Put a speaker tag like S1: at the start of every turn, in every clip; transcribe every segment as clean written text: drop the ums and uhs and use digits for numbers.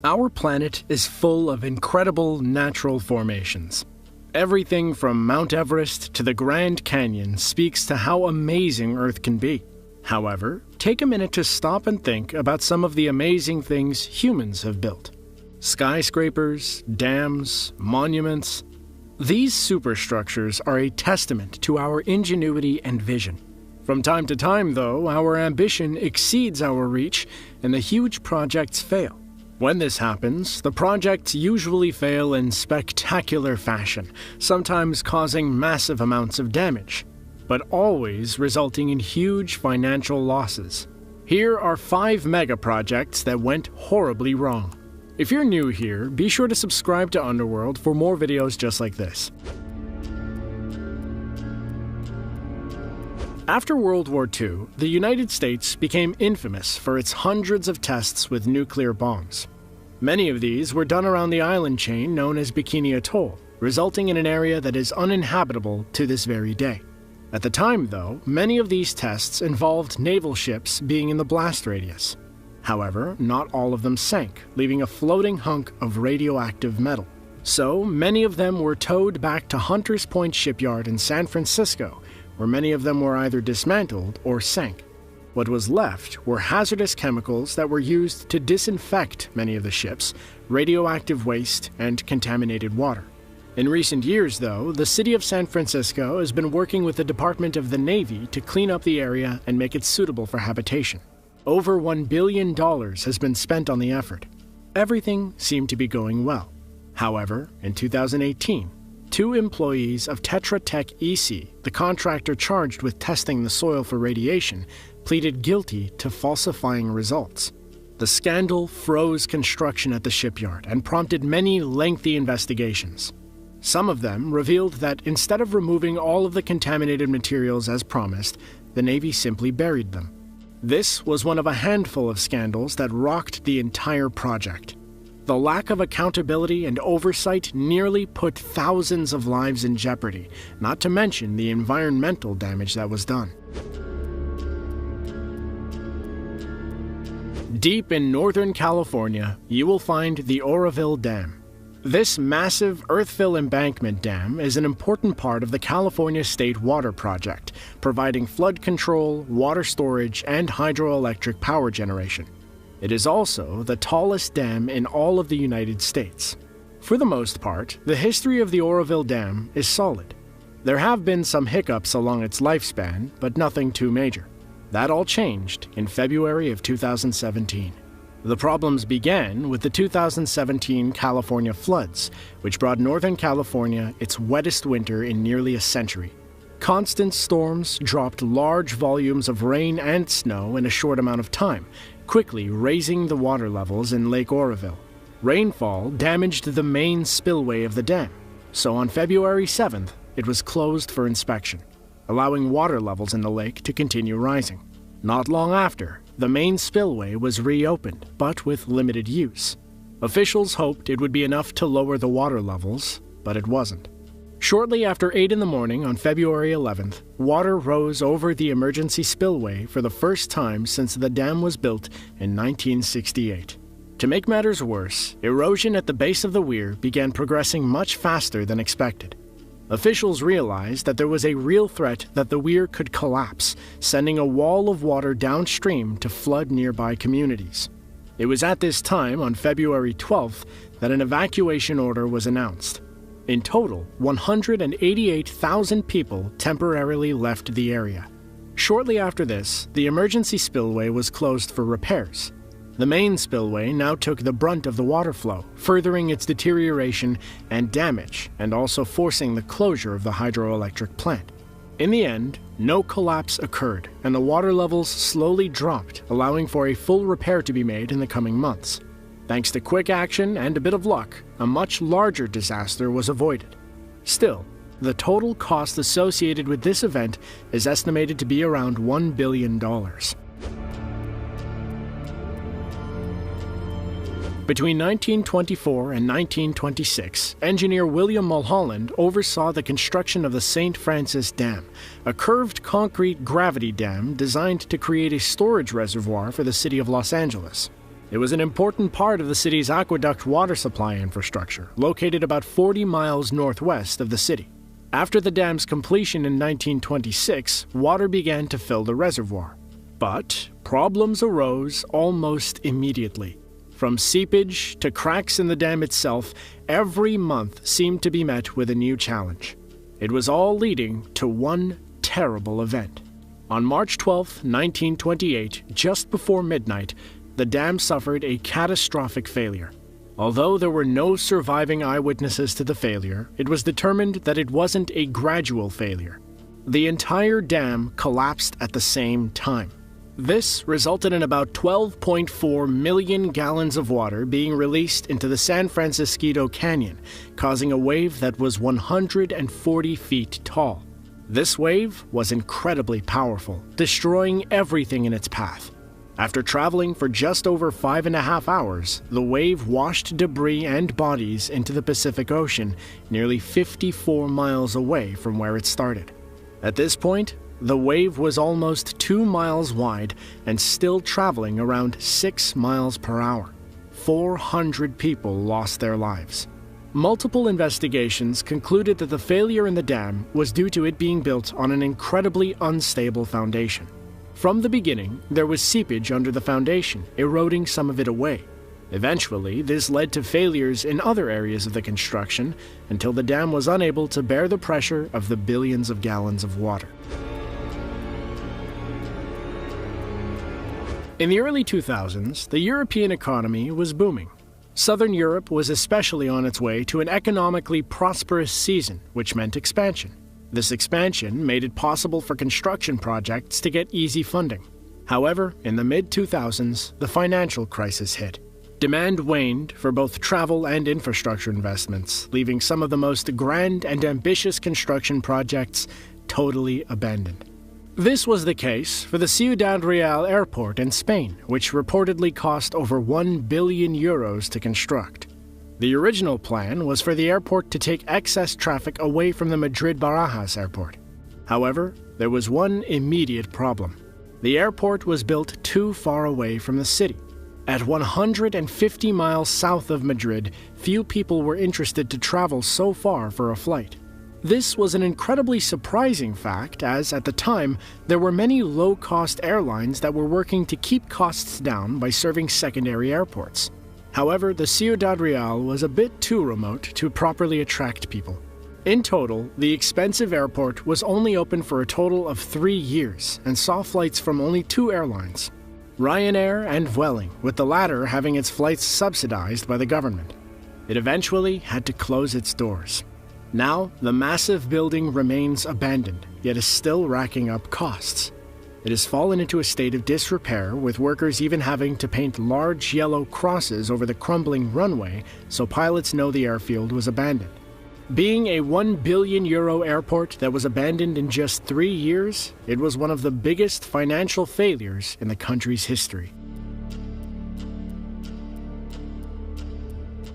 S1: Our planet is full of incredible natural formations. Everything from Mount Everest to the Grand Canyon speaks to how amazing Earth can be. However, take a minute to stop and think about some of the amazing things humans have built. Skyscrapers, dams, monuments. These superstructures are a testament to our ingenuity and vision. From time to time, though, our ambition exceeds our reach and the huge projects fail. When this happens, the projects usually fail in spectacular fashion, sometimes causing massive amounts of damage, but always resulting in huge financial losses. Here are 5 megaprojects that went horribly wrong. If you're new here, be sure to subscribe to Underworld for more videos just like this. After World War II, the United States became infamous for its hundreds of tests with nuclear bombs. Many of these were done around the island chain known as Bikini Atoll, resulting in an area that is uninhabitable to this very day. At the time, though, many of these tests involved naval ships being in the blast radius. However, not all of them sank, leaving a floating hunk of radioactive metal. So, many of them were towed back to Hunters Point Shipyard in San Francisco, where many of them were either dismantled or sank. What was left were hazardous chemicals that were used to disinfect many of the ships, radioactive waste, and contaminated water. In recent years, though, the city of San Francisco has been working with the Department of the Navy to clean up the area and make it suitable for habitation. Over $1 billion has been spent on the effort. Everything seemed to be going well. However, in 2018, 2 employees of Tetra Tech EC, the contractor charged with testing the soil for radiation, pleaded guilty to falsifying results. The scandal froze construction at the shipyard and prompted many lengthy investigations. Some of them revealed that instead of removing all of the contaminated materials as promised, the Navy simply buried them. This was one of a handful of scandals that rocked the entire project. The lack of accountability and oversight nearly put thousands of lives in jeopardy, not to mention the environmental damage that was done. Deep in Northern California, you will find the Oroville Dam. This massive earth-fill embankment dam is an important part of the California State Water Project, providing flood control, water storage, and hydroelectric power generation. It is also the tallest dam in all of the United States. For the most part, the history of the Oroville Dam is solid. There have been some hiccups along its lifespan, but nothing too major. That all changed in February of 2017. The problems began with the 2017 California floods, which brought Northern California its wettest winter in nearly a century. Constant storms dropped large volumes of rain and snow in a short amount of time, quickly raising the water levels in Lake Oroville. Rainfall damaged the main spillway of the dam, so on February 7th, it was closed for inspection, allowing water levels in the lake to continue rising. Not long after, the main spillway was reopened, but with limited use. Officials hoped it would be enough to lower the water levels, but it wasn't. Shortly after 8 in the morning on February 11th, water rose over the emergency spillway for the first time since the dam was built in 1968. To make matters worse, erosion at the base of the weir began progressing much faster than expected. Officials realized that there was a real threat that the weir could collapse, sending a wall of water downstream to flood nearby communities. It was at this time, on February 12th, that an evacuation order was announced. In total, 188,000 people temporarily left the area. Shortly after this, the emergency spillway was closed for repairs. The main spillway now took the brunt of the water flow, furthering its deterioration and damage, and also forcing the closure of the hydroelectric plant. In the end, no collapse occurred, and the water levels slowly dropped, allowing for a full repair to be made in the coming months. Thanks to quick action and a bit of luck, a much larger disaster was avoided. Still, the total cost associated with this event is estimated to be around $1 billion. Between 1924 and 1926, engineer William Mulholland oversaw the construction of the St. Francis Dam, a curved concrete gravity dam designed to create a storage reservoir for the city of Los Angeles. It was an important part of the city's aqueduct water supply infrastructure, located about 40 miles northwest of the city. After the dam's completion in 1926, water began to fill the reservoir. But problems arose almost immediately. From seepage to cracks in the dam itself, every month seemed to be met with a new challenge. It was all leading to one terrible event. On March 12, 1928, just before midnight, the dam suffered a catastrophic failure. Although there were no surviving eyewitnesses to the failure, it was determined that it wasn't a gradual failure. The entire dam collapsed at the same time. This resulted in about 12.4 million gallons of water being released into the San Francisco Canyon, causing a wave that was 140 feet tall. This wave was incredibly powerful, destroying everything in its path. After traveling for just over 5.5 hours, the wave washed debris and bodies into the Pacific Ocean, nearly 54 miles away from where it started. At this point, the wave was almost 2 miles wide and still traveling around 6 miles per hour. 400 people lost their lives. Multiple investigations concluded that the failure in the dam was due to it being built on an incredibly unstable foundation. From the beginning, there was seepage under the foundation, eroding some of it away. Eventually, this led to failures in other areas of the construction until the dam was unable to bear the pressure of the billions of gallons of water. In the early 2000s, the European economy was booming. Southern Europe was especially on its way to an economically prosperous season, which meant expansion. This expansion made it possible for construction projects to get easy funding. However, in the mid-2000s, the financial crisis hit. Demand waned for both travel and infrastructure investments, leaving some of the most grand and ambitious construction projects totally abandoned. This was the case for the Ciudad Real airport in Spain, which reportedly cost over 1 billion euros to construct. The original plan was for the airport to take excess traffic away from the Madrid-Barajas airport. However, there was one immediate problem. The airport was built too far away from the city. At 150 miles south of Madrid, few people were interested to travel so far for a flight. This was an incredibly surprising fact, as at the time, there were many low-cost airlines that were working to keep costs down by serving secondary airports. However, the Ciudad Real was a bit too remote to properly attract people. In total, the expensive airport was only open for a total of 3 years and saw flights from only 2 airlines, Ryanair and Vueling, with the latter having its flights subsidized by the government. It eventually had to close its doors. Now, the massive building remains abandoned, yet is still racking up costs. It has fallen into a state of disrepair, with workers even having to paint large yellow crosses over the crumbling runway so pilots know the airfield was abandoned. Being a 1 billion euro airport that was abandoned in just 3 years, it was one of the biggest financial failures in the country's history.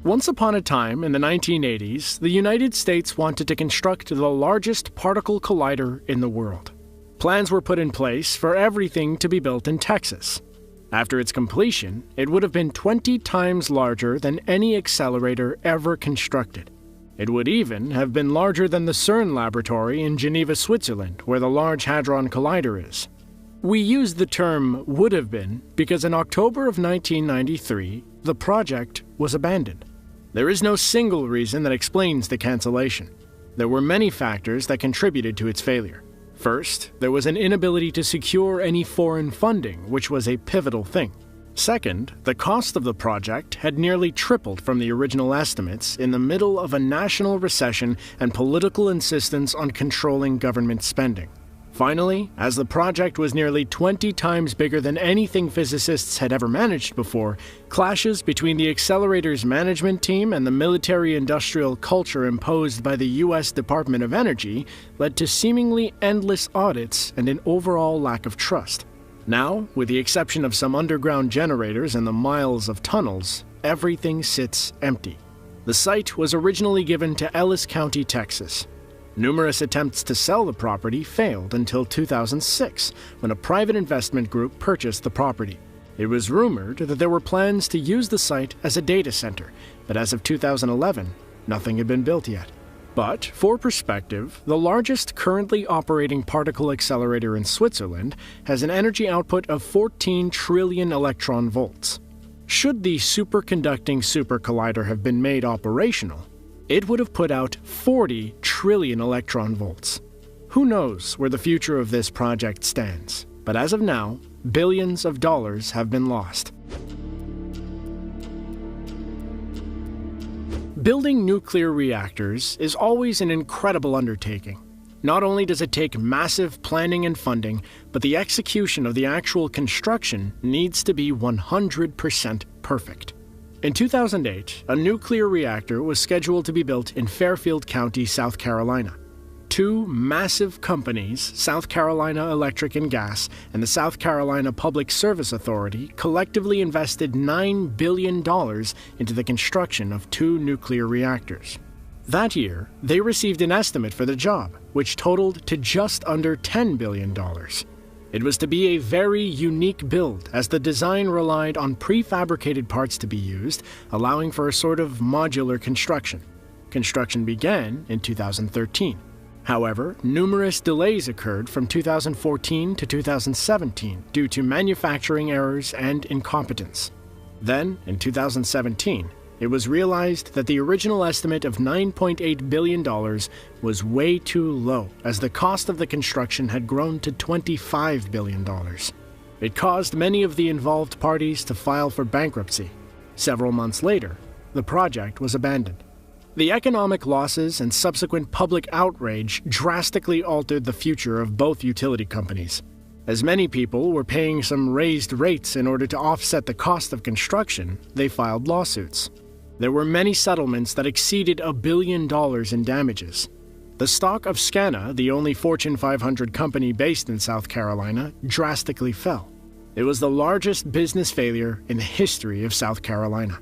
S1: Once upon a time in the 1980s, the United States wanted to construct the largest particle collider in the world. Plans were put in place for everything to be built in Texas. After its completion, it would have been 20 times larger than any accelerator ever constructed. It would even have been larger than the CERN laboratory in Geneva, Switzerland, where the Large Hadron Collider is. We use the term would have been because in October of 1993, the project was abandoned. There is no single reason that explains the cancellation. There were many factors that contributed to its failure. First, there was an inability to secure any foreign funding, which was a pivotal thing. Second, the cost of the project had nearly tripled from the original estimates in the middle of a national recession and political insistence on controlling government spending. Finally, as the project was nearly 20 times bigger than anything physicists had ever managed before, clashes between the accelerator's management team and the military-industrial culture imposed by the U.S. Department of Energy led to seemingly endless audits and an overall lack of trust. Now, with the exception of some underground generators and the miles of tunnels, everything sits empty. The site was originally given to Ellis County, Texas. Numerous attempts to sell the property failed until 2006, when a private investment group purchased the property. It was rumored that there were plans to use the site as a data center, but as of 2011, nothing had been built yet. But, for perspective, the largest currently operating particle accelerator in Switzerland has an energy output of 14 trillion electron volts. Should the superconducting super collider have been made operational, it would have put out 40 trillion electron volts. Who knows where the future of this project stands, but as of now, billions of dollars have been lost. Building nuclear reactors is always an incredible undertaking. Not only does it take massive planning and funding, but the execution of the actual construction needs to be 100% perfect. In 2008, a nuclear reactor was scheduled to be built in Fairfield County, South Carolina. Two massive companies, South Carolina Electric and Gas and the South Carolina Public Service Authority, collectively invested $9 billion into the construction of two nuclear reactors. That year, they received an estimate for the job, which totaled to just under $10 billion. It was to be a very unique build, as the design relied on prefabricated parts to be used, allowing for a sort of modular construction. Construction began in 2013. However, numerous delays occurred from 2014 to 2017 due to manufacturing errors and incompetence. Then, in 2017, it was realized that the original estimate of $9.8 billion was way too low, as the cost of the construction had grown to $25 billion. It caused many of the involved parties to file for bankruptcy. Several months later, the project was abandoned. The economic losses and subsequent public outrage drastically altered the future of both utility companies. As many people were paying some raised rates in order to offset the cost of construction, they filed lawsuits. There were many settlements that exceeded $1 billion in damages. The stock of Scana, the only Fortune 500 company based in South Carolina, drastically fell. It was the largest business failure in the history of South Carolina.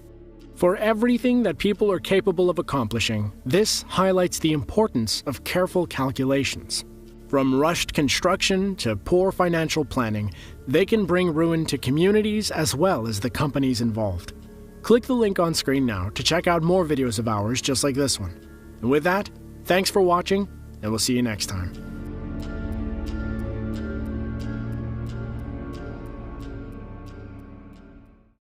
S1: For everything that people are capable of accomplishing, this highlights the importance of careful calculations. From rushed construction to poor financial planning, they can bring ruin to communities as well as the companies involved. Click the link on screen now to check out more videos of ours just like this one. And with that, thanks for watching, and we'll see you next time.